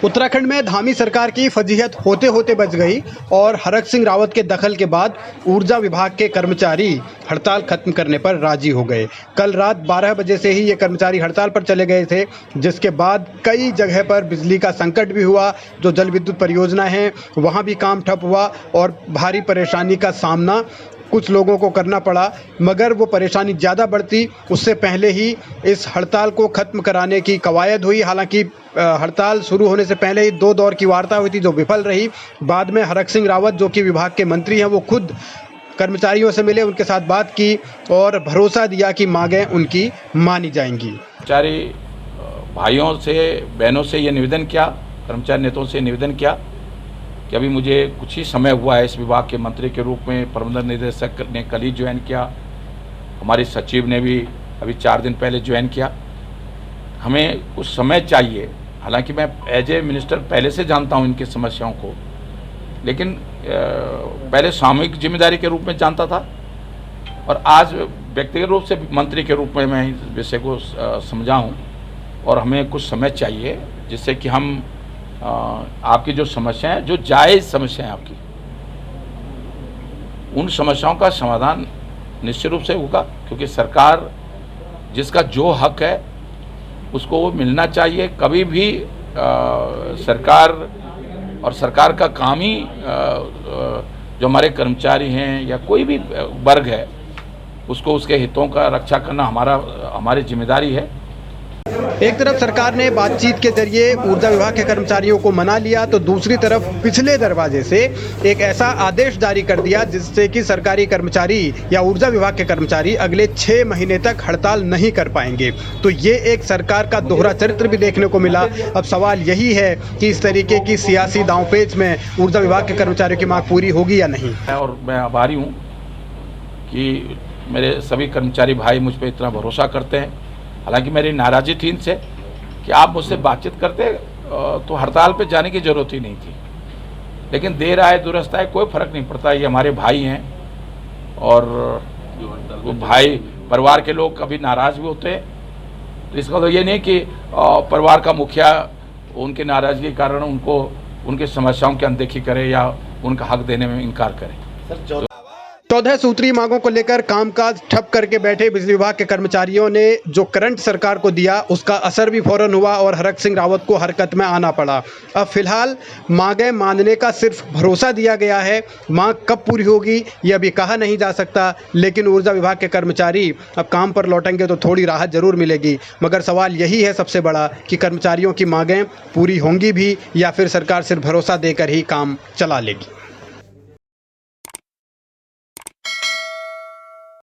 उत्तराखंड में धामी सरकार की फजीहत होते होते बच गई और हरक सिंह रावत के दखल के बाद ऊर्जा विभाग के कर्मचारी हड़ताल खत्म करने पर राजी हो गए। कल रात 12 बजे से ही ये कर्मचारी हड़ताल पर चले गए थे, जिसके बाद कई जगह पर बिजली का संकट भी हुआ। जो जल विद्युत परियोजना है वहाँ भी काम ठप हुआ और भारी परेशानी का सामना कुछ लोगों को करना पड़ा। मगर वो परेशानी ज़्यादा बढ़ती उससे पहले ही इस हड़ताल को ख़त्म कराने की कवायद हुई। हालांकि हड़ताल शुरू होने से पहले ही 2 दौर की वार्ता हुई थी जो विफल रही। बाद में हरक सिंह रावत जो कि विभाग के मंत्री हैं वो खुद कर्मचारियों से मिले, उनके साथ बात की और भरोसा दिया कि मांगें उनकी मानी जाएंगी। कर्मचारी भाइयों से बहनों से ये निवेदन किया, कर्मचारी नेताओं से निवेदन किया कि अभी मुझे कुछ ही समय हुआ है इस विभाग के मंत्री के रूप में। प्रबंधन निदेशक ने कल ही ज्वाइन किया, हमारी सचिव ने भी अभी 4 दिन पहले ज्वाइन किया। हमें कुछ समय चाहिए। हालांकि मैं एज ए मिनिस्टर पहले से जानता हूं इनकी समस्याओं को, लेकिन पहले सामूहिक जिम्मेदारी के रूप में जानता था और आज व्यक्तिगत रूप से मंत्री के रूप में मैं इस विषय को समझा हूँ। और हमें कुछ समय चाहिए जिससे कि हम आपकी जो समस्याएं, जो जायज़ समस्याएं आपकी, उन समस्याओं का समाधान निश्चित रूप से होगा, क्योंकि सरकार जिसका जो हक है उसको वो मिलना चाहिए। कभी भी सरकार और सरकार का काम ही जो हमारे कर्मचारी हैं या कोई भी वर्ग है उसको उसके हितों का रक्षा करना हमारी जिम्मेदारी है। एक तरफ सरकार ने बातचीत के जरिए ऊर्जा विभाग के कर्मचारियों को मना लिया, तो दूसरी तरफ पिछले दरवाजे से एक ऐसा आदेश जारी कर दिया जिससे कि सरकारी कर्मचारी या ऊर्जा विभाग के कर्मचारी अगले 6 महीने तक हड़ताल नहीं कर पाएंगे। तो ये एक सरकार का दोहरा चरित्र भी देखने को मिला। अब सवाल यही है कि इस तरीके की सियासी दांवपेच में ऊर्जा विभाग के कर्मचारियों की मांग पूरी होगी या नहीं। और मैं आभारी हूँ कि मेरे सभी कर्मचारी भाई मुझ पर इतना भरोसा करते हैं। हालांकि मेरी नाराज़ी थी इनसे कि आप मुझसे बातचीत करते तो हड़ताल पे जाने की ज़रूरत ही नहीं थी, लेकिन देर आए दुरुस्त आए कोई फ़र्क नहीं पड़ता। ये हमारे भाई हैं और वो भाई परिवार के लोग कभी नाराज़ भी होते हैं, तो इसका तो ये नहीं कि परिवार का मुखिया उनके नाराज़गी के कारण उनको उनकी समस्याओं की अनदेखी करे या उनका हक देने में इनकार करे। 14 सूत्री मांगों को लेकर कामकाज ठप करके बैठे बिजली विभाग के कर्मचारियों ने जो करंट सरकार को दिया उसका असर भी फौरन हुआ और हरक सिंह रावत को हरकत में आना पड़ा। अब फिलहाल मांगें मानने का सिर्फ भरोसा दिया गया है। मांग कब पूरी होगी ये अभी कहा नहीं जा सकता, लेकिन ऊर्जा विभाग के कर्मचारी अब काम पर लौटेंगे तो थोड़ी राहत जरूर मिलेगी। मगर सवाल यही है सबसे बड़ा कि कर्मचारियों की मांगें पूरी होंगी भी या फिर सरकार सिर्फ भरोसा देकर ही काम चला लेगी।